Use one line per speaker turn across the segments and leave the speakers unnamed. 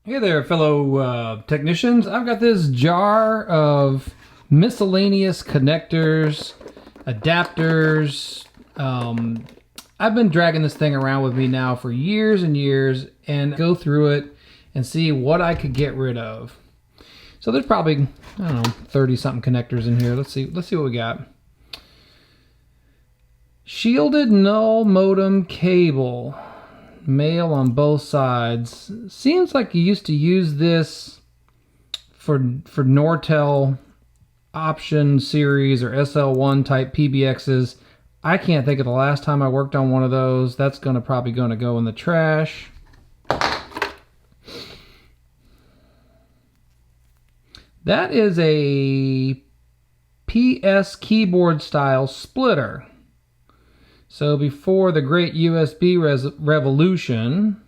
Hey there, fellow technicians. I've got this jar of miscellaneous connectors, adapters. I've been dragging this thing around with me now for years and years and go through it and see what I could get rid of. So there's probably, I don't know, 30 something connectors in here. Let's see what we got. Shielded null modem cable. Male on both sides. Seems like you used to use this for Nortel option series or SL1 type PBXs. I can't think of the last time I worked on one of those. That's probably gonna go in the trash. That is a PS keyboard style splitter. So before the great USB revolution,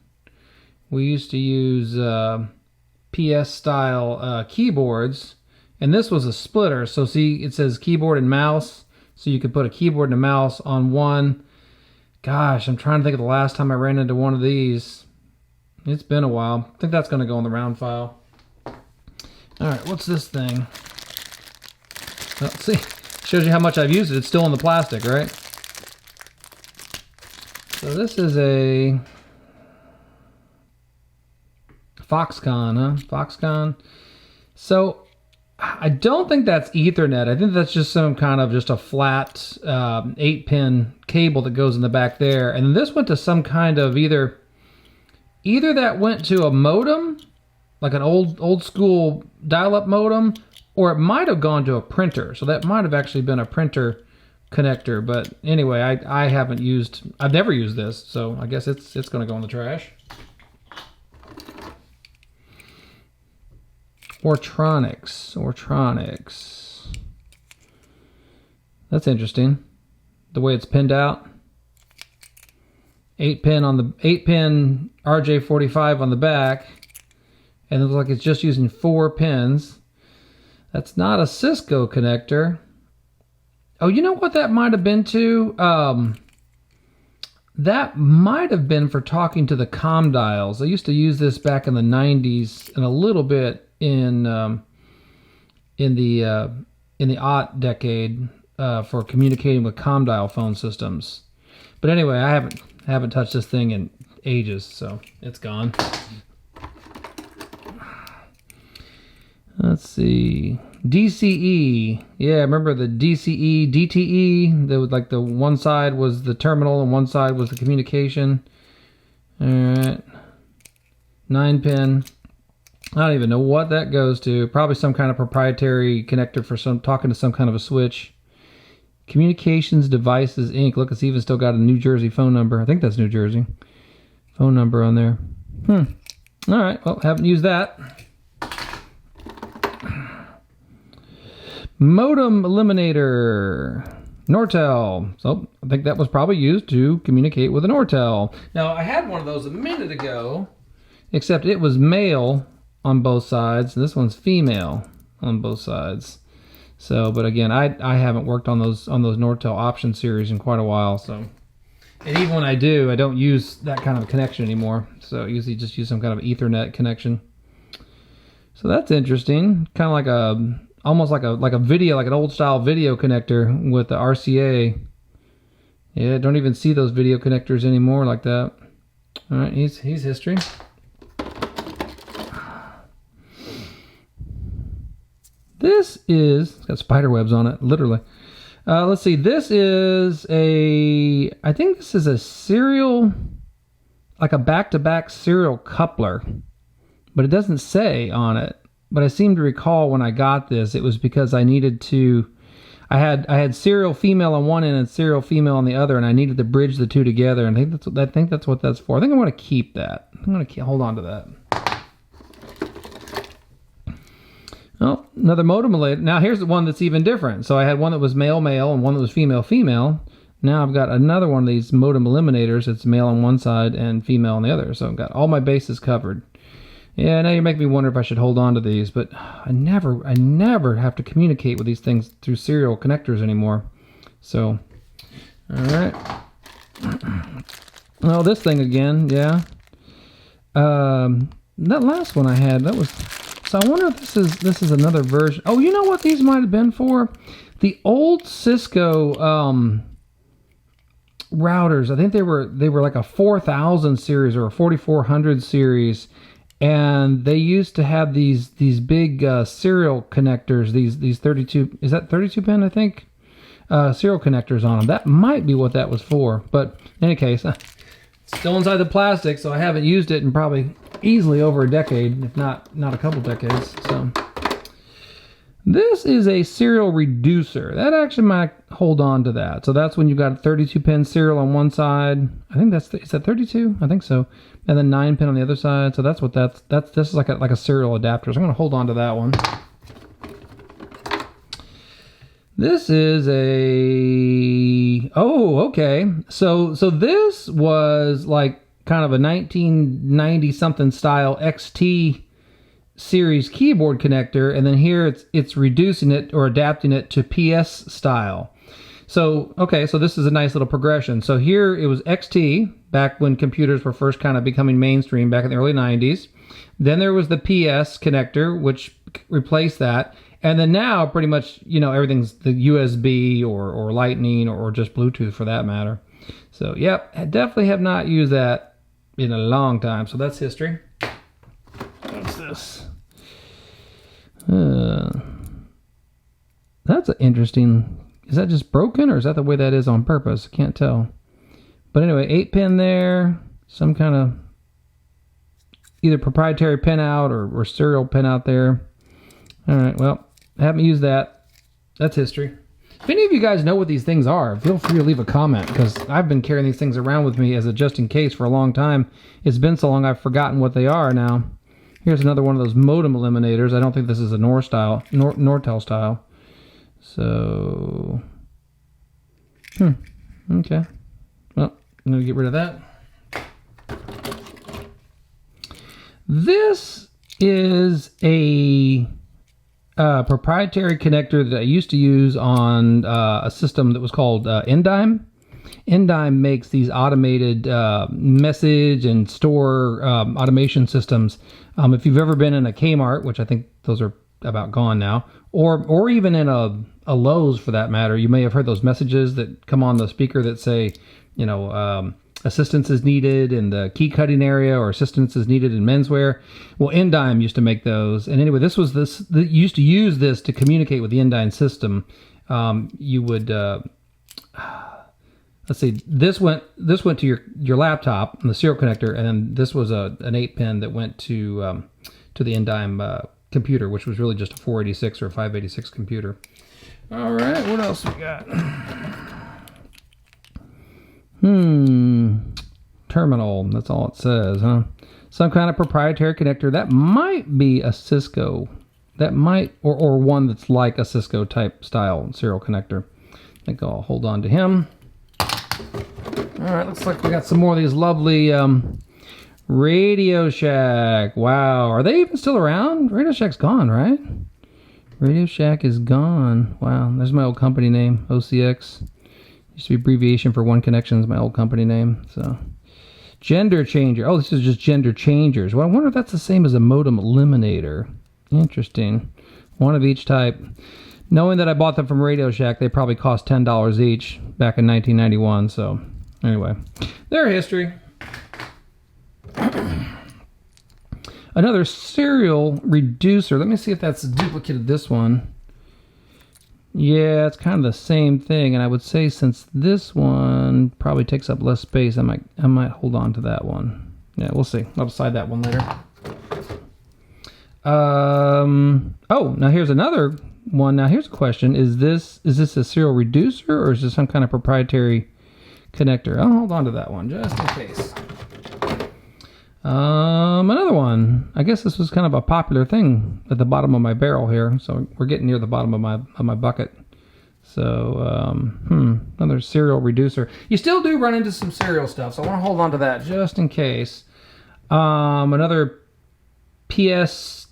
we used to use PS style keyboards, and this was a splitter. So see, it says keyboard and mouse, so you could put a keyboard and a mouse on one. Gosh, I'm trying to think of the last time I ran into one of these. It's been a while. I think that's going to go in the round file. All right, what's this thing? Well, see, shows you how much I've used it. It's still in the plastic, right? So this is a Foxconn, huh? Foxconn. So I don't think that's Ethernet. I think that's just some kind of just a flat 8-pin cable that goes in the back there. And then this went to some kind of either that went to a modem, like an old school dial-up modem, or it might have gone to a printer. So that might have actually been a printer connector, but anyway, I've never used this, so I guess it's going to go in the trash. Ortronics. That's interesting. The way it's pinned out. 8-pin on the 8-pin RJ45 on the back, and it looks like it's just using 4 pins. That's not a Cisco connector. Oh, you know what that might have been to? That might have been for talking to the comm dials. I used to use this back in the 90s and a little bit in the aught decade for communicating with comm dial phone systems. But anyway, I haven't touched this thing in ages, so it's gone. Let's see. DCE. Yeah, remember the DCE, DTE? Like the one side was the terminal and one side was the communication. Alright. 9-pin. I don't even know what that goes to. Probably some kind of proprietary connector for talking to some kind of a switch. Communications Devices Inc. Look, it's even still got a New Jersey phone number. I think that's New Jersey. Phone number on there. Alright, well, haven't used that. Modem Eliminator, Nortel. So I think that was probably used to communicate with a Nortel. Now I had one of those a minute ago, except it was male on both sides. This one's female on both sides. So, but again, I haven't worked on those Nortel option series in quite a while. So, and even when I do, I don't use that kind of a connection anymore. So I usually just use some kind of Ethernet connection. So that's interesting. Kind of like almost like a video, like an old style video connector with the RCA. Yeah, don't even see those video connectors anymore like that. All right, he's history. This is, it's got spider webs on it, literally. Let's see, this is I think this is a serial, like a back-to-back serial coupler, but it doesn't say on it. But I seem to recall when I got this, it was because I needed to, I had serial female on one end and serial female on the other, and I needed to bridge the two together. And I think that's what that's for. I think I want to keep that. I'm going to hold on to that. Oh, another modem related. Now here's the one that's even different. So I had one that was male and one that was female. Now I've got another one of these modem eliminators. It's male on one side and female on the other. So I've got all my bases covered. Yeah, now you're making me wonder if I should hold on to these, but I never have to communicate with these things through serial connectors anymore. So, all right. Oh, this thing again, yeah. that last one I had, that was, so I wonder if this is another version. Oh, you know what these might have been for? The old Cisco routers. I think they were like a 4000 series or a 4400 series, and they used to have these big serial connectors. These 32, is that 32 pin? I think serial connectors on them. That might be what that was for. But in any case, it's still inside the plastic, so I haven't used it in probably easily over a decade, if not a couple decades. So this is a serial reducer. That actually might hold on to that. So that's when you've got a 32 pin serial on one side. I think is that 32? I think so. And then 9 pin on the other side. So that's what this is like a serial adapter. So I'm gonna hold on to that one. This is okay. So this was like kind of a 1990 something style XT series keyboard connector, and then here it's reducing it or adapting it to PS style. So okay, so this is a nice little progression. So here it was XT back when computers were first kind of becoming mainstream back in the early 90s. Then there was the PS connector, which replaced that. And then now pretty much, you know, everything's the USB or Lightning or just Bluetooth for that matter. So yep, I definitely have not used that in a long time. So that's history. What's this? That's an interesting, is that just broken or is that the way that is on purpose? I can't tell. But anyway, 8 pin there, some kind of either proprietary pin out or serial pin out there. All right, well, I haven't used that. That's history. If any of you guys know what these things are, feel free to leave a comment, because I've been carrying these things around with me as a just in case for a long time. It's been so long I've forgotten what they are now. Here's another one of those modem eliminators. I don't think this is a Nortel style. So, okay. Well, I'm going to get rid of that. This is a proprietary connector that I used to use on a system that was called Endime. Endime makes these automated message and store automation systems. If you've ever been in a Kmart, which I think those are about gone now, or even in a Lowe's for that matter, you may have heard those messages that come on the speaker that say, you know, assistance is needed in the key cutting area, or assistance is needed in menswear. Well, Endime used to make those. And anyway, used to use this to communicate with the Endime system. You would, let's see, this went to your laptop and the serial connector, and then this was an 8 pin that went to the Endime computer, which was really just a 486 or a 586 computer. All right, what else we got? Terminal, that's all it says, huh? Some kind of proprietary connector. That might be a Cisco. That might, or one that's like a Cisco type style serial connector. I think I'll hold on to him. All right, looks like we got some more of these lovely Radio Shack. Wow, are they even still around? Radio Shack's gone, right? Radio Shack is gone. Wow, there's my old company name, OCX. Used to be abbreviation for One Connections, my old company name. So, gender changer. Oh, this is just gender changers. Well, I wonder if that's the same as a modem eliminator. Interesting. One of each type. Knowing that I bought them from Radio Shack, they probably cost $10 each back in 1991. So, anyway, their history. Another serial reducer. Let me see if that's a duplicate of this one. Yeah, it's kind of the same thing, and I would say since this one probably takes up less space, I might hold on to that one. Yeah, we'll see. I'll decide that one later. Oh, now here's another one. Now here's a question: Is this a serial reducer, or is this some kind of proprietary connector? I'll hold on to that one just in case. Another one. I guess this was kind of a popular thing at the bottom of my barrel here. So we're getting near the bottom of my bucket. So, another serial reducer. You still do run into some serial stuff, so I want to hold on to that just in case. Another PS2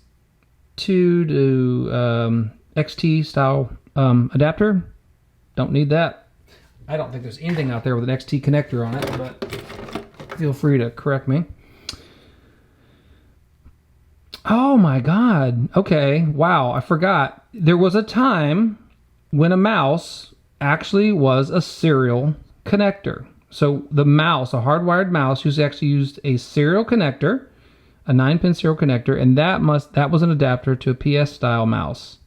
to XT style adapter. Don't need that. I don't think there's anything out there with an XT connector on it, but feel free to correct me. my God. Okay. Wow. I forgot. There was a time when a mouse actually was a serial connector. So the mouse, a hardwired mouse, actually used a serial connector, a 9-pin serial connector, and that was an adapter to a PS style mouse.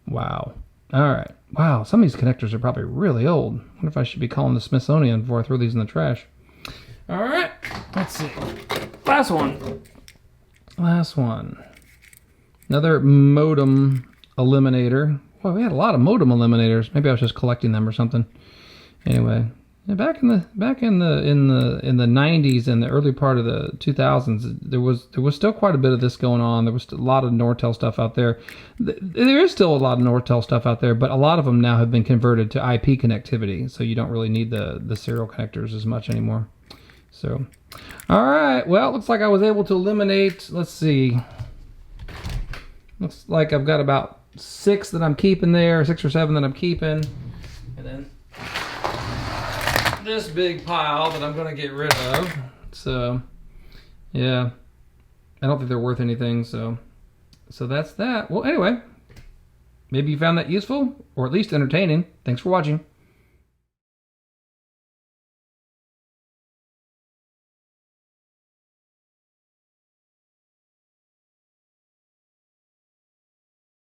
Wow. All right. Wow. Some of these connectors are probably really old. I wonder if I should be calling the Smithsonian before I throw these in the trash. All right. Let's see. Last one. Another modem eliminator. Boy, we had a lot of modem eliminators. Maybe I was just collecting them or something. Anyway, back in the 90s and the early part of the 2000s, there was still quite a bit of this going on. There was a lot of Nortel stuff out there. There is still a lot of Nortel stuff out there, but a lot of them now have been converted to IP connectivity, so you don't really need the serial connectors as much anymore. So, all right. Well, it looks like I was able to eliminate. Let's see. Looks like I've got about 6 that I'm keeping there, 6 or 7 that I'm keeping, and then this big pile that I'm going to get rid of. So, yeah, I don't think they're worth anything. So that's that. Well, anyway, maybe you found that useful or at least entertaining. Thanks for watching.